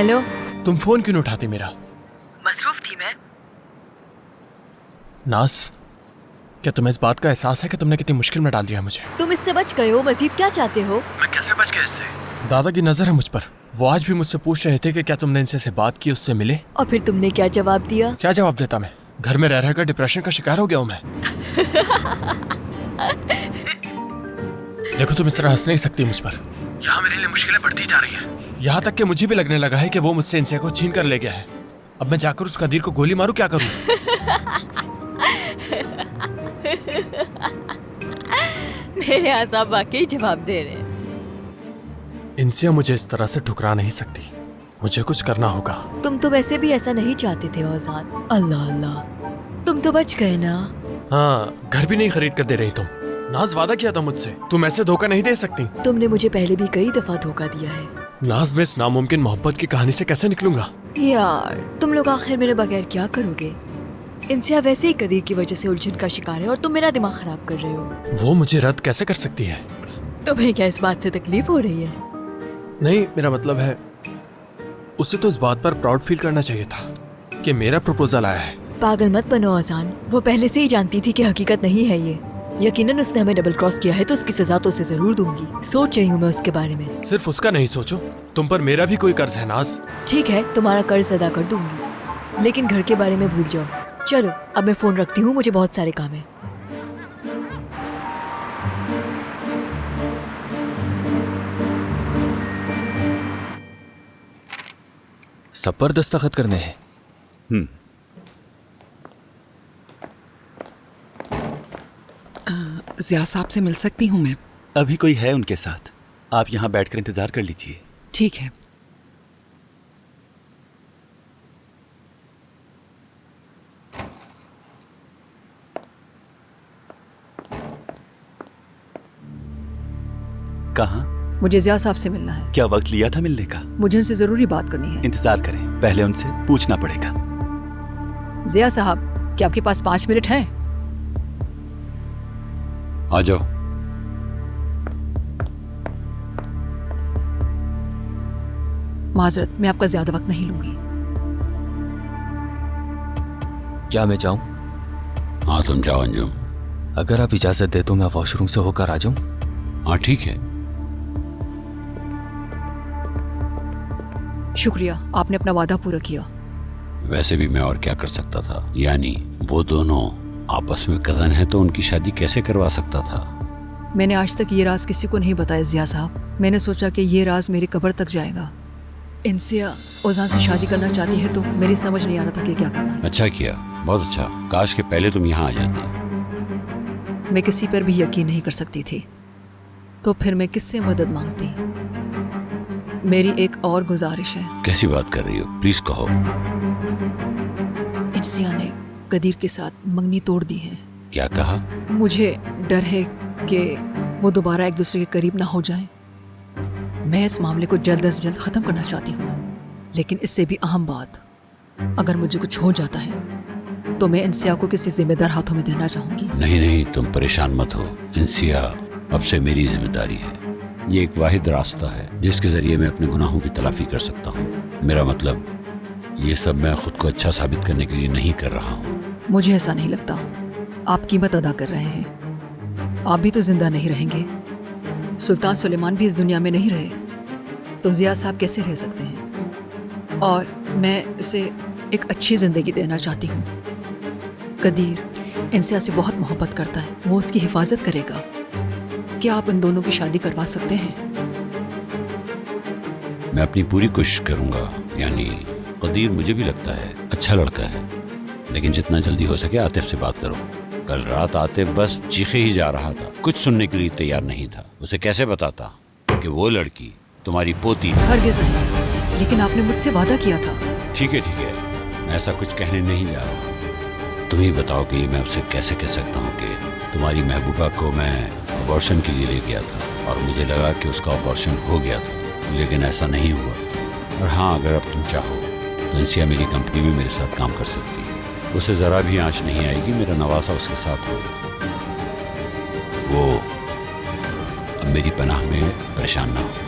Hello. तुम phone क्यों नहीं उठाती मेरा? मसरूफ थी मैं। नाज, क्या तुम्हें इस बात का एहसास है कि तुमने कितनी मुश्किल में डाल दिया मुझे? तुम इससे बच गए हो, मजीद क्या चाहते हो? मैं कैसे बच गया इससे? दादा की नजर है मुझ पर। वो आज भी मुझसे पूछ रहे थे कि क्या तुमने इनसे से बात की, उससे मिले? और फिर तुमने क्या जवाब दिया? क्या जवाब देता मैं? घर में रह रहकर डिप्रेशन का शिकार हो गया हूँ मैं। देखो, तुम इस तरह हंस नहीं सकती मुझ पर। यहाँ मेरे लिए मुश्किलें बढ़ती जा रही हैं। यहाँ तक कि मुझे भी लगने लगा है कि वो मुझसे इंसिया को छीन कर ले गया है। अब मैं जाकर उस कदीर को गोली मारूं, क्या करूं? मेरे आज़ाब वाकई जवाब दे रहे हैं। इंसिया मुझे इस तरह से ठुकरा नहीं सकती। मुझे कुछ करना होगा। तुम तो वैसे भी ऐसा नहीं चाहते थे औजान। अल्लाह अल्लाह, तुम तो बच गए ना। हाँ, घर भी नहीं खरीद कर दे रही तुम। नाज, वादा किया था मुझसे, तुम ऐसे धोखा नहीं दे सकती। तुमने मुझे पहले भी कई दफा धोखा दिया है। नाज, मैं इस नामुमकिन मोहब्बत की कहानी से कैसे निकलूंगा? यार, तुम लोग आखिर मेरे बगैर क्या करोगे? इंसिया वैसे ही कदीर की वजह से उलझन का शिकार है और तुम मेरा दिमाग खराब कर रहे हो। वो मुझे रद्द कैसे कर सकती है? तुम्हें क्या इस बात से तकलीफ हो रही है? नहीं, मेरा मतलब है उसे तो इस बात पर प्राउड फील करना चाहिए था कि मेरा प्रपोजल आया है। पागल मत बनो आसान। वो पहले से ही जानती थी कि हकीकत नहीं है ये। यकीनन उसने हमें डबल क्रॉस किया है तो उसकी सजा तो उसे जरूर दूंगी। सोच रही हूँ मैं उसके बारे में। सिर्फ उसका नहीं सोचो, तुम पर मेरा भी कोई कर्ज है नाज। ठीक है, तुम्हारा कर्ज अदा कर दूंगी, लेकिन घर के बारे में भूल जाओ। चलो, अब मैं फोन रखती हूँ, मुझे बहुत सारे काम है। सब पर दस्तखत करने हैं। ज़िया साहब से मिल सकती हूँ मैं? अभी कोई है उनके साथ, आप यहाँ बैठकर इंतजार कर लीजिए। ठीक है। कहाँ? मुझे ज़िया साहब से मिलना है। क्या वक्त लिया था मिलने का? मुझे उनसे जरूरी बात करनी है। इंतजार करें, पहले उनसे पूछना पड़ेगा। ज़िया साहब, क्या आपके पास 5 मिनट हैं? आ जाओ। माजरत, मैं आपका ज्यादा वक्त नहीं लूंगी। क्या मैं जाऊं? हाँ, तुम जाओ अंजुम। अगर आप इजाजत दे तो मैं वॉशरूम से होकर आ जाऊं? हाँ ठीक है। शुक्रिया, आपने अपना वादा पूरा किया। वैसे भी मैं और क्या कर सकता था, यानी वो दोनों आपस में कजन है तो उनकी शादी कैसे करवा सकता था। मैंने आज तक ये राज किसी को नहीं बताया ज़िया साहब। मैंने सोचा कि ये राज मेरी कब्र तक जाएगा। इंसिया ओजान से शादी करना चाहती है तो मेरी समझ नहीं आ रहा था कि क्या करना है। अच्छा किया, बहुत अच्छा। काश के पहले तुम यहाँ आ जाती। मैं किसी पर भी यकीन नहीं कर सकती थी, तो फिर मैं किससे मदद मांगती? मेरी एक और गुजारिश है। कैसी बात कर रही हो, प्लीज कहो। इंसिया ने कदीर के साथ मंगनी तोड़ दी है। क्या कहा? मुझे डर है कि वो दोबारा एक दूसरे के करीब ना हो जाएं। मैं इस मामले को जल्द से जल्द ख़त्म करना चाहती हूँ, लेकिन इससे भी अहम बात, अगर मुझे कुछ हो जाता है तो मैं इंसिया को किसी जिम्मेदार हाथों में देना चाहूँगी। नहीं नहीं, तुम परेशान मत हो। इंसिया अब से मेरी जिम्मेदारी है। ये एक वाहिद रास्ता है जिसके जरिए मैं अपने गुनाहों की तलाफी कर सकता हूँ। मेरा मतलब, ये सब मैं खुद को अच्छा साबित करने के लिए नहीं कर रहा हूँ। मुझे ऐसा नहीं लगता। आप कीमत अदा कर रहे हैं। आप भी तो जिंदा नहीं रहेंगे। सुल्तान सुलेमान भी इस दुनिया में नहीं रहे, तो ज़िया साहब कैसे रह सकते हैं? और मैं इसे एक अच्छी ज़िंदगी देना चाहती हूँ। कदीर इंसिया से बहुत मोहब्बत करता है, वो उसकी हिफाजत करेगा। क्या आप इन दोनों की शादी करवा सकते हैं? मैं अपनी पूरी कोशिश करूँगा। यानी कदीर मुझे भी लगता है अच्छा लड़का है, लेकिन जितना जल्दी हो सके आतिफ से बात करो। कल रात आतिफ बस चीखे ही जा रहा था, कुछ सुनने के लिए तैयार नहीं था। उसे कैसे बताता कि वो लड़की तुम्हारी पोती है? हरगिज़ नहीं, लेकिन आपने मुझसे वादा किया था। ठीक है, मैं ऐसा कुछ कहने नहीं जा रहा। तुम ही बताओ कि मैं उसे कैसे कह सकता हूँ कि तुम्हारी महबूबा को मैं अबॉर्शन के लिए ले गया था और मुझे लगा कि उसका अबॉर्शन हो गया था, लेकिन ऐसा नहीं हुआ। और हाँ, अगर अब तुम चाहो तो इंसिया मेरी कंपनी में मेरे साथ काम कर सकती है। उसे ज़रा भी आँच नहीं आएगी, मेरा नवासा उसके साथ होगा। वो अब मेरी पनाह में परेशान ना हो।